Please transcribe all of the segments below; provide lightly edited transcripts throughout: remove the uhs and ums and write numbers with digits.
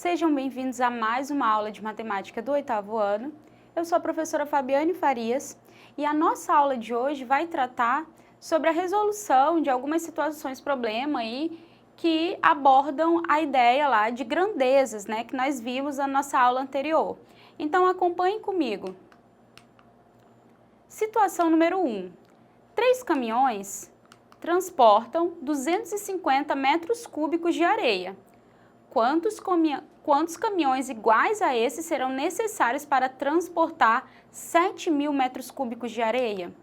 Sejam bem-vindos a mais uma aula de matemática do 8º ano. Eu sou a professora Fabiane Farias e a nossa aula de hoje vai tratar sobre a resolução de algumas situações problema aí que abordam a ideia lá de grandezas, né, que nós vimos na nossa aula anterior. Então acompanhem comigo. Situação número 1. 3 caminhões transportam 250 metros cúbicos de areia. Quantos caminhões iguais a esse serão necessários para transportar 7.000 metros cúbicos de areia?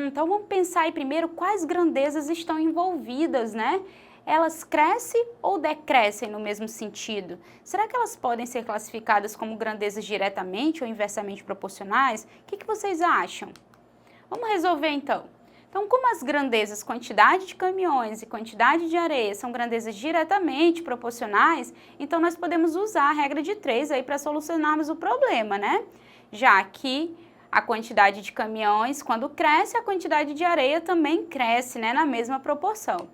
Então vamos pensar aí primeiro quais grandezas estão envolvidas, né? Elas crescem ou decrescem no mesmo sentido? Será que elas podem ser classificadas como grandezas diretamente ou inversamente proporcionais? O que vocês acham? Vamos resolver então. Então, como as grandezas, quantidade de caminhões e quantidade de areia são grandezas diretamente proporcionais, então nós podemos usar a regra de 3 aí para solucionarmos o problema, né? Já que a quantidade de caminhões, quando cresce, a quantidade de areia também cresce, né, na mesma proporção.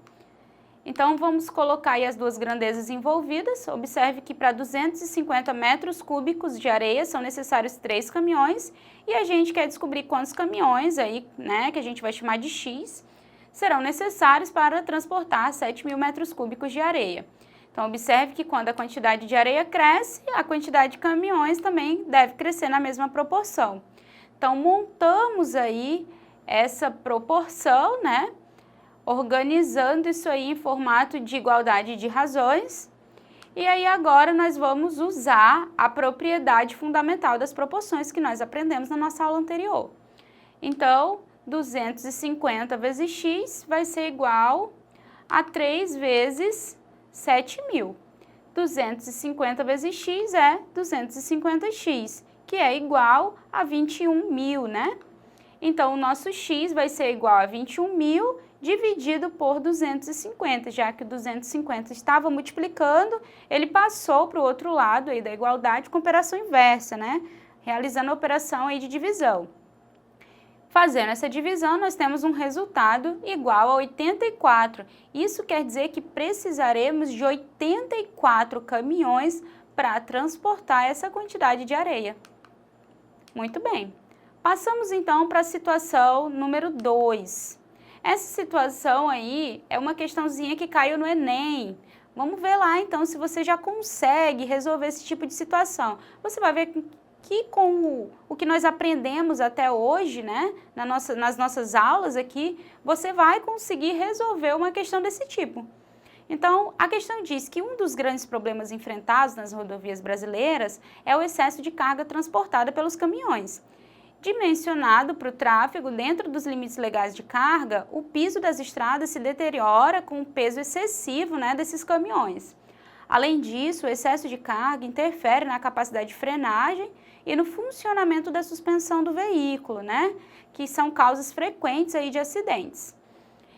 Então, vamos colocar aí as duas grandezas envolvidas. Observe que para 250 metros cúbicos de areia são necessários 3 caminhões e a gente quer descobrir quantos caminhões aí, né, que a gente vai chamar de X, serão necessários para transportar 7.000 metros cúbicos de areia. Então, observe que quando a quantidade de areia cresce, a quantidade de caminhões também deve crescer na mesma proporção. Então, montamos aí essa proporção, né? Organizando isso aí em formato de igualdade de razões. E aí agora nós vamos usar a propriedade fundamental das proporções que nós aprendemos na nossa aula anterior. Então, 250 vezes x vai ser igual a 3 vezes 7.000. 250 vezes x é 250x, que é igual a 21.000, né? Então, o nosso x vai ser igual a 21.000 dividido por 250, já que o 250 estava multiplicando, ele passou para o outro lado aí da igualdade com operação inversa, né? Realizando a operação aí de divisão. Fazendo essa divisão, nós temos um resultado igual a 84. Isso quer dizer que precisaremos de 84 caminhões para transportar essa quantidade de areia. Muito bem. Passamos então para a situação número 2. Essa situação aí é uma questãozinha que caiu no Enem. Vamos ver lá então se você já consegue resolver esse tipo de situação. Você vai ver que com o que nós aprendemos até hoje, né, nas nossas aulas aqui, você vai conseguir resolver uma questão desse tipo. Então, a questão diz que um dos grandes problemas enfrentados nas rodovias brasileiras é o excesso de carga transportada pelos caminhões. Dimensionado para o tráfego dentro dos limites legais de carga, o piso das estradas se deteriora com o peso excessivo, né, desses caminhões. Além disso, o excesso de carga interfere na capacidade de frenagem e no funcionamento da suspensão do veículo, né, que são causas frequentes aí de acidentes.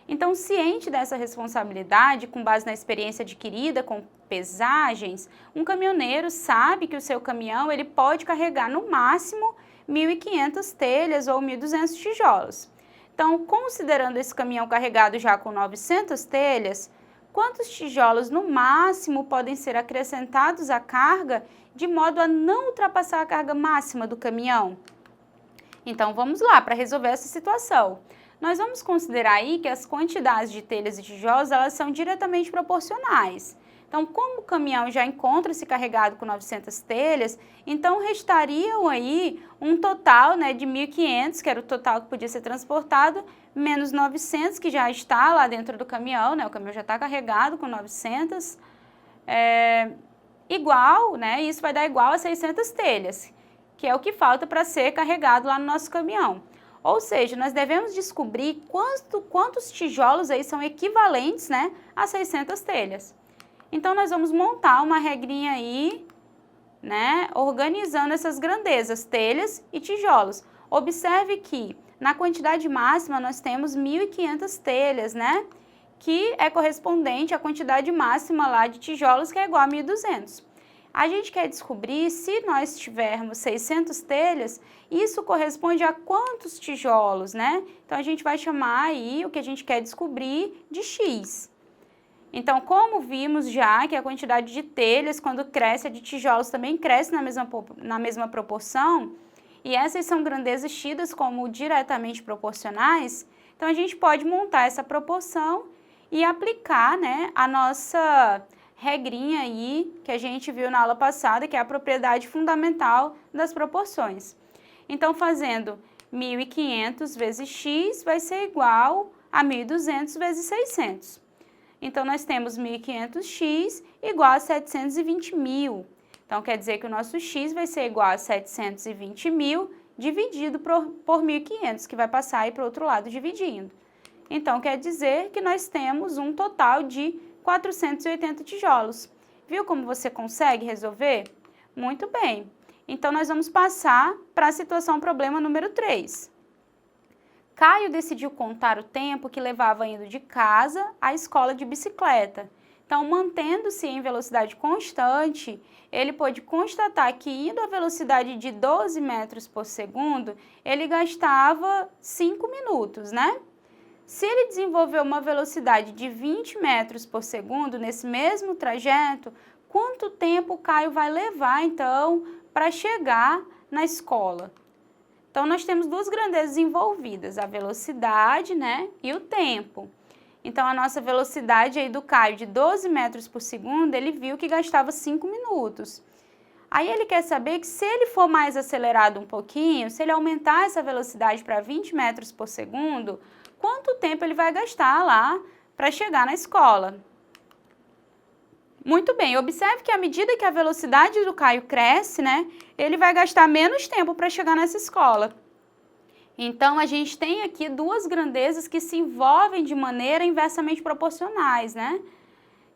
Então, ciente dessa responsabilidade, com base na experiência adquirida com pesagens, um caminhoneiro sabe que o seu caminhão ele pode carregar no máximo 1.500 telhas ou 1.200 tijolos. Então, considerando esse caminhão carregado já com 900 telhas, quantos tijolos no máximo podem ser acrescentados à carga de modo a não ultrapassar a carga máxima do caminhão? Então, vamos lá para resolver essa situação. Nós vamos considerar aí que as quantidades de telhas e tijolos elas são diretamente proporcionais. Então, como o caminhão já encontra-se carregado com 900 telhas, então restariam aí um total, né, de 1.500, que era o total que podia ser transportado, menos 900, que já está lá dentro do caminhão, né, o caminhão já está carregado com 900, igual, né, isso vai dar igual a 600 telhas, que é o que falta para ser carregado lá no nosso caminhão. Ou seja, nós devemos descobrir quantos tijolos aí são equivalentes, né, a 600 telhas. Então, nós vamos montar uma regrinha aí, né, organizando essas grandezas, telhas e tijolos. Observe que na quantidade máxima nós temos 1.500 telhas, né, que é correspondente à quantidade máxima lá de tijolos, que é igual a 1.200. A gente quer descobrir se nós tivermos 600 telhas, isso corresponde a quantos tijolos, né? Então, a gente vai chamar aí o que a gente quer descobrir de X. Então, como vimos já que a quantidade de telhas, quando cresce, a de tijolos também cresce na mesma proporção, e essas são grandezas tidas como diretamente proporcionais, então a gente pode montar essa proporção e aplicar, né, a nossa regrinha aí que a gente viu na aula passada, que é a propriedade fundamental das proporções. Então, fazendo 1.500 vezes x vai ser igual a 1.200 vezes 600. Então, nós temos 1.500x igual a 720.000. Então, quer dizer que o nosso x vai ser igual a 720.000 dividido por 1.500, que vai passar aí para o outro lado dividindo. Então, quer dizer que nós temos um total de 480 tijolos. Viu como você consegue resolver? Muito bem. Então, nós vamos passar para a situação problema número 3. Caio decidiu contar o tempo que levava indo de casa à escola de bicicleta. Então, mantendo-se em velocidade constante, ele pôde constatar que indo a velocidade de 12 metros por segundo, ele gastava 5 minutos, né? Se ele desenvolveu uma velocidade de 20 metros por segundo nesse mesmo trajeto, quanto tempo o Caio vai levar, então, para chegar na escola? Então, nós temos duas grandezas envolvidas, a velocidade, né, e o tempo. Então, a nossa velocidade aí do Caio de 12 metros por segundo, ele viu que gastava 5 minutos. Aí ele quer saber que se ele for mais acelerado um pouquinho, se ele aumentar essa velocidade para 20 metros por segundo, quanto tempo ele vai gastar lá para chegar na escola? Muito bem, observe que à medida que a velocidade do Caio cresce, né, ele vai gastar menos tempo para chegar nessa escola. Então, a gente tem aqui duas grandezas que se envolvem de maneira inversamente proporcionais, né?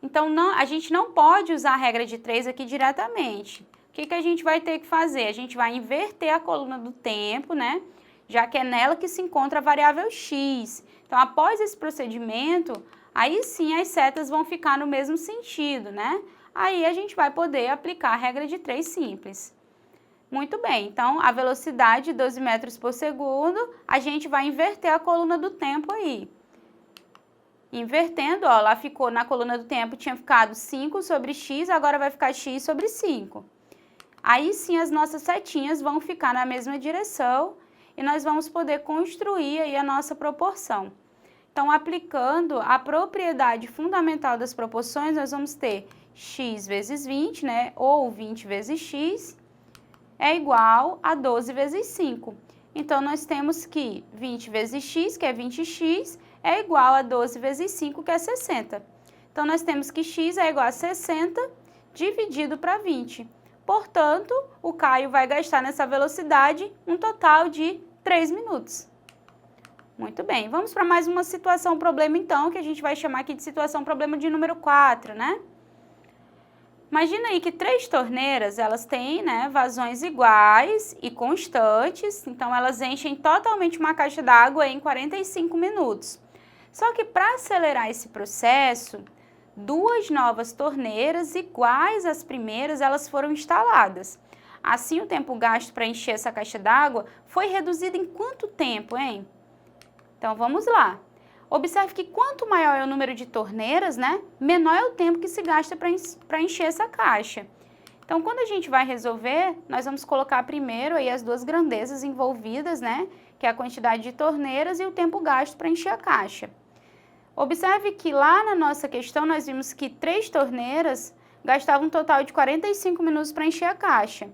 Então, a gente não pode usar a regra de 3 aqui diretamente. O que a gente vai ter que fazer? A gente vai inverter a coluna do tempo, né? Já que é nela que se encontra a variável x. Então, após esse procedimento, aí sim as setas vão ficar no mesmo sentido, né? Aí a gente vai poder aplicar a regra de 3 simples. Muito bem, então a velocidade de 12 metros por segundo, a gente vai inverter a coluna do tempo aí. Invertendo, ó, lá ficou na coluna do tempo, tinha ficado 5 sobre x, agora vai ficar x sobre 5. Aí sim as nossas setinhas vão ficar na mesma direção e nós vamos poder construir aí a nossa proporção. Então, aplicando a propriedade fundamental das proporções, nós vamos ter x vezes 20, né, ou 20 vezes x, é igual a 12 vezes 5. Então, nós temos que 20 vezes x, que é 20x, é igual a 12 vezes 5, que é 60. Então, nós temos que x é igual a 60 dividido para 20. Portanto, o Caio vai gastar nessa velocidade um total de 3 minutos. Muito bem, vamos para mais uma situação problema então, que a gente vai chamar aqui de situação problema de número 4, né? Imagina aí que 3 torneiras, elas têm, né, vazões iguais e constantes, então elas enchem totalmente uma caixa d'água em 45 minutos. Só que para acelerar esse processo, 2 novas torneiras iguais às primeiras, elas foram instaladas. Assim, o tempo gasto para encher essa caixa d'água foi reduzido em quanto tempo, hein? Então, vamos lá. Observe que quanto maior é o número de torneiras, né, menor é o tempo que se gasta para encher essa caixa. Então, quando a gente vai resolver, nós vamos colocar primeiro aí as duas grandezas envolvidas, né, que é a quantidade de torneiras e o tempo gasto para encher a caixa. Observe que lá na nossa questão nós vimos que 3 torneiras gastavam um total de 45 minutos para encher a caixa.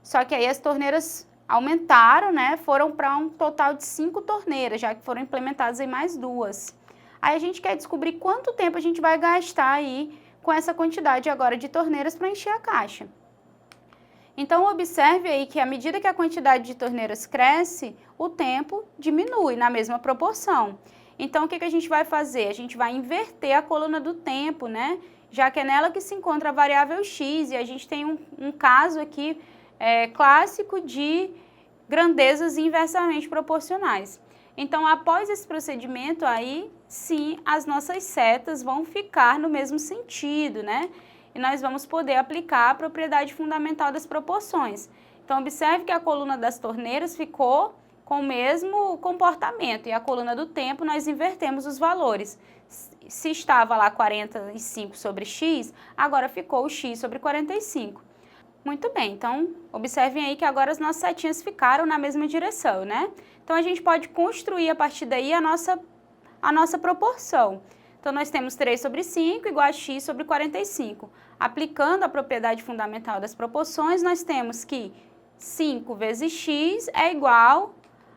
Só que aí as torneiras aumentaram, né, foram para um total de 5 torneiras, já que foram implementadas em mais 2. Aí a gente quer descobrir quanto tempo a gente vai gastar aí com essa quantidade agora de torneiras para encher a caixa. Então, observe aí que à medida que a quantidade de torneiras cresce, o tempo diminui na mesma proporção. Então, o que a gente vai fazer? A gente vai inverter a coluna do tempo, né, já que é nela que se encontra a variável x, e a gente tem um caso aqui clássico de grandezas inversamente proporcionais. Então, após esse procedimento aí, sim, as nossas setas vão ficar no mesmo sentido, né? E nós vamos poder aplicar a propriedade fundamental das proporções. Então, observe que a coluna das torneiras ficou com o mesmo comportamento, e a coluna do tempo nós invertemos os valores. Se estava lá 45 sobre x, agora ficou x sobre 45. Muito bem, então observem aí que agora as nossas setinhas ficaram na mesma direção, né? Então a gente pode construir a partir daí a nossa proporção. Então nós temos 3 sobre 5 igual a x sobre 45. Aplicando a propriedade fundamental das proporções, nós temos que 5 vezes x é igual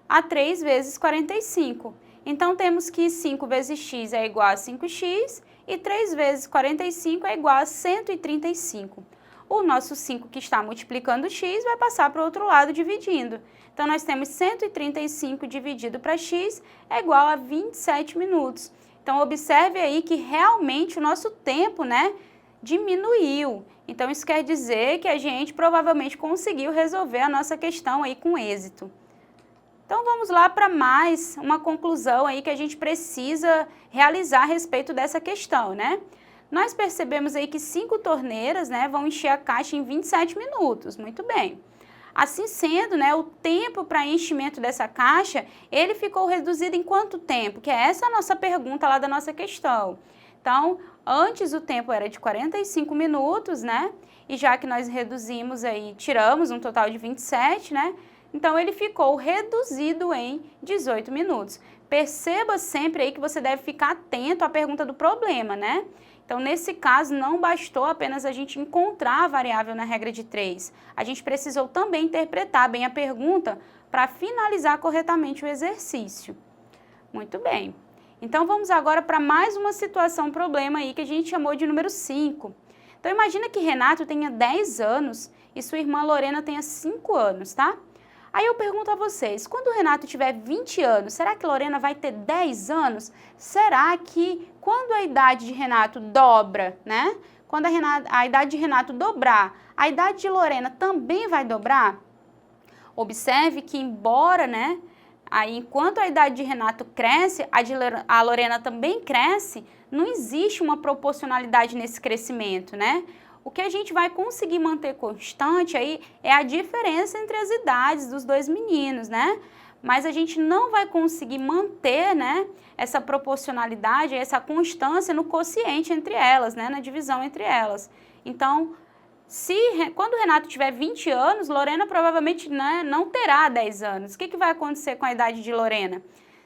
a 3 vezes 45. Então temos que 5 vezes x é igual a 5x e 3 vezes 45 é igual a 135. O nosso 5 que está multiplicando x vai passar para o outro lado dividindo. Então nós temos 135 dividido para x é igual a 27 minutos. Então observe aí que realmente o nosso tempo, né, diminuiu. Então isso quer dizer que a gente provavelmente conseguiu resolver a nossa questão aí com êxito. Então vamos lá para mais uma conclusão aí que a gente precisa realizar a respeito dessa questão, né? Nós percebemos aí que 5 torneiras, né, vão encher a caixa em 27 minutos, muito bem. Assim sendo, né, o tempo para enchimento dessa caixa, ele ficou reduzido em quanto tempo? Que é essa a nossa pergunta lá da nossa questão. Então, antes o tempo era de 45 minutos, né? E já que nós reduzimos aí, tiramos um total de 27, né? Então, ele ficou reduzido em 18 minutos. Perceba sempre aí que você deve ficar atento à pergunta do problema, né? Então, nesse caso, não bastou apenas a gente encontrar a variável na regra de 3. A gente precisou também interpretar bem a pergunta para finalizar corretamente o exercício. Muito bem. Então, vamos agora para mais uma situação problema aí que a gente chamou de número 5. Então, imagina que Renato tenha 10 anos e sua irmã Lorena tenha 5 anos, tá? Aí eu pergunto a vocês, quando o Renato tiver 20 anos, será que Lorena vai ter 10 anos? Será que quando a idade de Renato dobra, né? Quando a idade de Renato dobrar, a idade de Lorena também vai dobrar? Observe que embora, né, aí enquanto a idade de Renato cresce, a Lorena também cresce, não existe uma proporcionalidade nesse crescimento, né? O que a gente vai conseguir manter constante aí é a diferença entre as idades dos dois meninos, né? Mas a gente não vai conseguir manter, né, essa proporcionalidade, essa constância no quociente entre elas, né, na divisão entre elas. Então, quando o Renato tiver 20 anos, Lorena provavelmente, né, não terá 10 anos. O que vai acontecer com a idade de Lorena?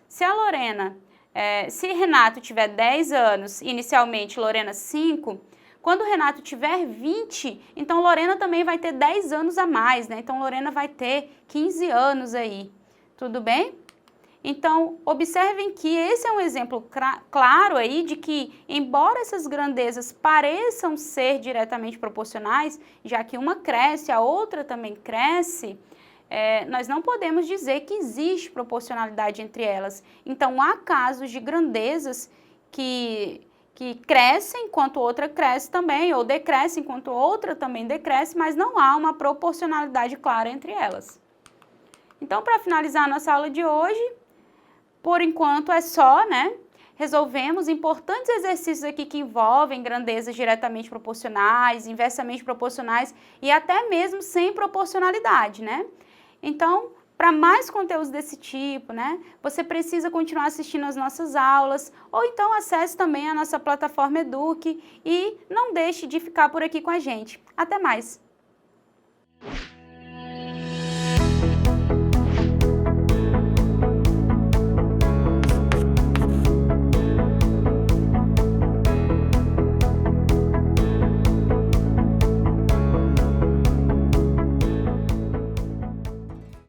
Se Renato tiver 10 anos, inicialmente Lorena 5, quando o Renato tiver 20, então Lorena também vai ter 10 anos a mais, né? Então Lorena vai ter 15 anos aí, tudo bem? Então, observem que esse é um exemplo claro aí de que, embora essas grandezas pareçam ser diretamente proporcionais, já que uma cresce, a outra também cresce, nós não podemos dizer que existe proporcionalidade entre elas. Então, há casos de grandezas que cresce enquanto outra cresce também, ou decresce enquanto outra também decresce, mas não há uma proporcionalidade clara entre elas. Então, para finalizar a nossa aula de hoje, por enquanto é só, né? Resolvemos importantes exercícios aqui que envolvem grandezas diretamente proporcionais, inversamente proporcionais e até mesmo sem proporcionalidade, né? Então, para mais conteúdos desse tipo, né, você precisa continuar assistindo as nossas aulas, ou então acesse também a nossa plataforma Eduque e não deixe de ficar por aqui com a gente. Até mais!